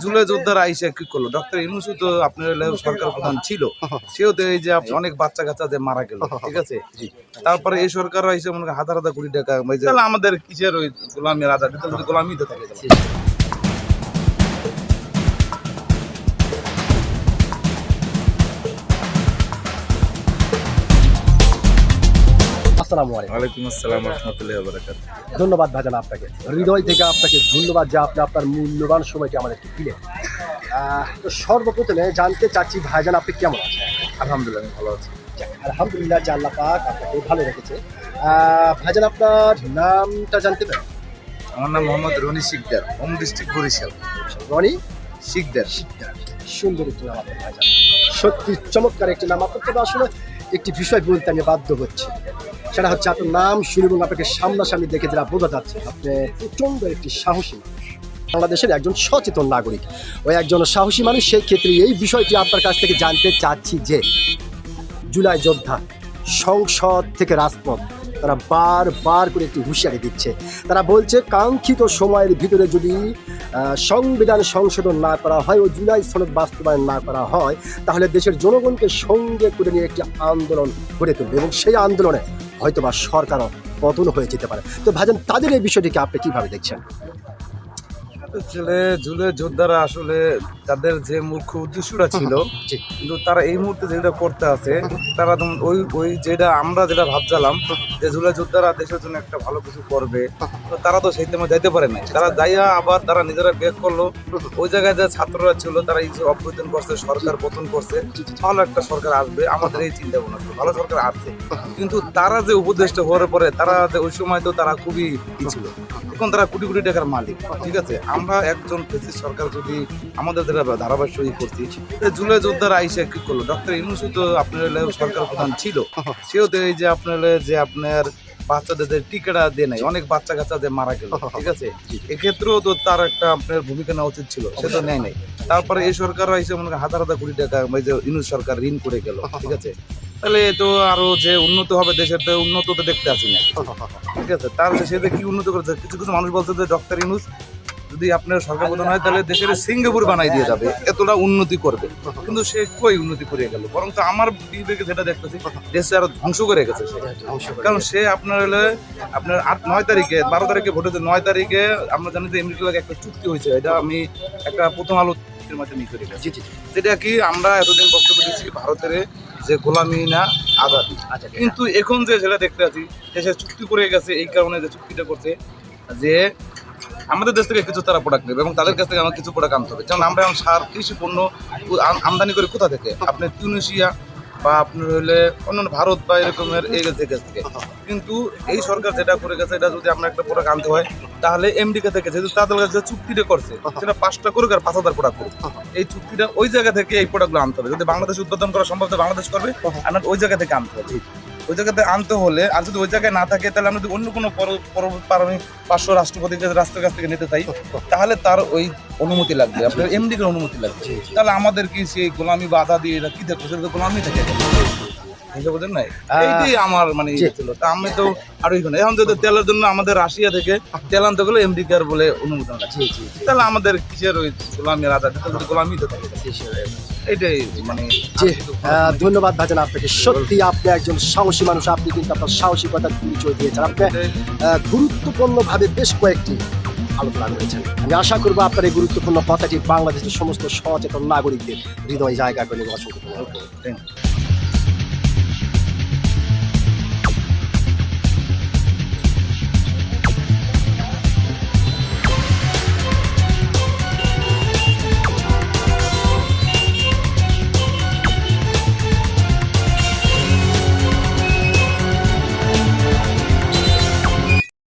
জুলাই যোদ্ধারা আইসা কি করলো? ডক্টর ইউনূসও তো আপনার সরকার প্রধান ছিল, সেও তো এই যে অনেক বাচ্চা কাচ্চা যে মারা গেল, ঠিক আছে। তারপরে এই সরকার আইসা মনে হাজার হাজার কোটি টাকা, তাহলে আমাদের কিসের ওই গোলামের আজাদি? তাহলে গোলামি তো থাকে। আসসালামু আলাইকুম। ওয়ালাইকুম আসসালাম রহমতুল্লাহি ওয়া বারাকাতুহু। ধন্যবাদ ভাইজান, আপনাকে হৃদয় থেকে আপনাকে ধন্যবাদ যে আপনি আপনার মূল্যবান সময়টি আমাদেরকে দিলেন। তো সর্বপ্রথমে জানতে চাচ্ছি ভাইজান, আপনি কেমন আছেন? আলহামদুলিল্লাহ আমি ভালো আছি। আলহামদুলিল্লাহ, যে আল্লাহ পাক আপনাকে ভালো রেখেছে। ভাইজান, আপনার নামটা জানতে পারি? আমার নাম মোহাম্মদ রনি শিকদার, হোম ডিস্ট্রিক্ট বরিশাল। রনি শিকদার। সুন্দর একটি নাম আপনার ভাইজান, সত্যি চমৎকার একটি নাম। আপনাকে তো আসলে একটি বিষয় বলতে আমি বাধ্য হচ্ছি, সেটা হচ্ছে আপনার নাম শুনে এবং আপনাকে সামনাসামনি দেখে যারা বোঝা যাচ্ছে আপনি প্রচণ্ড একটি সাহসী মানুষ, বাংলাদেশের একজন সচেতন নাগরিক। ওই একজন সাহসী মানুষ, সেই ক্ষেত্রে এই বিষয়টি আপনার কাছ থেকে জানতে চাচ্ছি যে জুলাই যোদ্ধা সংসদ থেকে রাজপথ তারা বারবার করে একটি হুঁশিয়ারি দিচ্ছে। তারা বলছে কাঙ্ক্ষিত সময়ের ভিতরে যদি সংবিধান সংশোধন না করা হয় ও জুলাই সনদ বাস্তবায়ন না করা হয়, তাহলে দেশের জনগণকে সঙ্গে করে নিয়ে একটি আন্দোলন গড়ে তুলবে এবং সেই আন্দোলনে হয়তোবা সরকারও পতন হয়ে যেতে পারে। তো ভাইজান, তাদের এই বিষয়টিকে আপনি কিভাবে দেখছেন? জুলাই যোদ্ধারা আসলে তাদের যে মুখ্য উদ্দেশ্যটা ছিল, কিন্তু তারা এই মুহূর্তে যেটা করতে আছে, তারা ওই যেটা আমরা যেটা ভাবছিলাম যে জুলাই যোদ্ধারা দেশের জন্য একটা ভালো কিছু করবে, তো তারা তো সেই তেমন যাইতে পারে নাই। তারা যাইয়া আবার তারা নিজেরা ব্যাক করলো। ওই জায়গায় যে ছাত্ররা ছিল তারা এই যে অভ্যুত্থান করছে, সরকার পতন করছে, ভালো একটা সরকার আসবে, আমাদের এই চিন্তা ভাবনা ছিল, ভালো সরকার আসছে। কিন্তু তারা যে উপদেষ্টা হওয়ার পরে তারা যে ওই সময় তো তারা খুবই ছিল, এখন তারা কোটি কোটি টাকার মালিক, ঠিক আছে। আমরা একজন ফ্যাসিস্ট সরকার যদি আমাদের যারা ধারাবাহিক করছি, জুলাই যোদ্ধারা আইসা কি করলো? ডক্টর ইউনূসও তো আপনার সরকার প্রধান ছিল, সেও তো এই যে আপনার বাচ্চাদের যে টিকাটা দিয়ে নাই, অনেক বাচ্চা কাচ্চা যে মারা গেল, ঠিক আছে। এক্ষেত্রেও তো তার একটা আপনার ভূমিকা নেওয়া উচিত ছিল, সে তো নেয় নাই। তারপরে এই সরকার আইসা মনে হাজার হাজার কোটি টাকা যে ইউনূস সরকার ঋণ করে গেল, ঠিক আছে। তাহলে তো আরো যে উন্নত হবে দেশের, তো উন্নত তো দেখতে আসি না, ঠিক আছে। তার সে যে কি উন্নত করেছে, কিছু কিছু মানুষ বলছে যে ডক্টর ইউনূস যদি আপনার সরকার প্রধান হয় তাহলে দেশের সিঙ্গাপুর বানাই দিয়ে যাবে, এতটা উন্নতি করবে। কিন্তু সে কই উন্নতি করে গেল? বরং তো আমার বিবেকে যেটা দেখতেছি, দেশে আরো ধ্বংস করে গেছে সে। কারণ সে আপনার 9 তারিখে 12 তারিখে ভোটে, 9 তারিখে আমরা জানি যে আমেরিকার লাগে একটা চুক্তি হয়েছে, এটা আমি একটা প্রথম আলো মাধ্যমে করে গেছি, যেটা কি আমরা এতদিন বক্তব্য দিচ্ছি ভারতের যে গোলামি না আজাদি। কিন্তু এখন যে যেটা দেখতে আছি, দেশে চুক্তি করে গেছে, এই কারণে যে চুক্তিটা করছে যে আমাদের দেশ থেকে কিছু তারা প্রোডাক্ট নেবে এবং তাদের কাছ থেকে আমার কিছু প্রোডাক্ট আনতে হবে। যেমন আমরা এখন সার, কৃষি পণ্য আমদানি করি কোথা থেকে? আপনার তিউনিসিয়া বা আপনার হইলে অন্যান্য ভারত বা এরকমের এই কাছ থেকে। কিন্তু এই সরকার যেটা করে গেছে, এটা যদি আমরা একটা প্রোডাক্ট আনতে হয়, তাহলে আমেরিকা থেকে যেহেতু তাদের কাছে চুক্তিটা করছে, সেটা 5টা করুক আর 5,000 প্রোডাক্ট করুক, এই চুক্তিটা ওই জায়গা থেকে এই প্রোডাক্টগুলো আনতে হবে। যদি বাংলাদেশে উৎপাদন করা সম্ভব, বাংলাদেশ করবে, আর ওই জায়গা থেকে আনতে হবে। ওই জায়গাতে আনতে হলে, আর যদি ওই জায়গায় না থাকে, তাহলে আমরা যদি অন্য কোনো পার্শ্ব রাষ্ট্রপতির রাষ্ট্রের কাছ থেকে নিতে চাই, তাহলে তার ওই অনুমতি লাগবে, আপনার এমডির অনুমতি লাগবে। তাহলে আমাদের কি সেই গোলামি বা আজাদি এটা কি থাকবে? সেটা তো গোলামি থাকে, বুঝলেন না? এইটাই আমার মানে ছিল। তা আমি তো আরো এখন যদি তেলের জন্য আমাদের রাশিয়া থেকে তেল আনতে গেলে আমেরিকার বলে অনুমোদন আছে, তাহলে আমাদের কিসের ওই গোলামি আজাদি? তাহলে গোলামি তো থাকে। এটাই মানে ধন্যবাদ ভাইজান আপনাকে, সত্যি আপনি একজন সাহসী মানুষ। আপনি কিন্তু আপনার সাহসিকতার পরিচয় দিয়েছেন। আপনি গুরুত্বপূর্ণভাবে বেশ কয়েকটি আলোচনা করেছেন। আমি আশা করবো আপনার এই গুরুত্বপূর্ণ কথাটি বাংলাদেশের সমস্ত সচেতন নাগরিকদের হৃদয় জায়গা করে অসংখ্য ধন্যবাদ।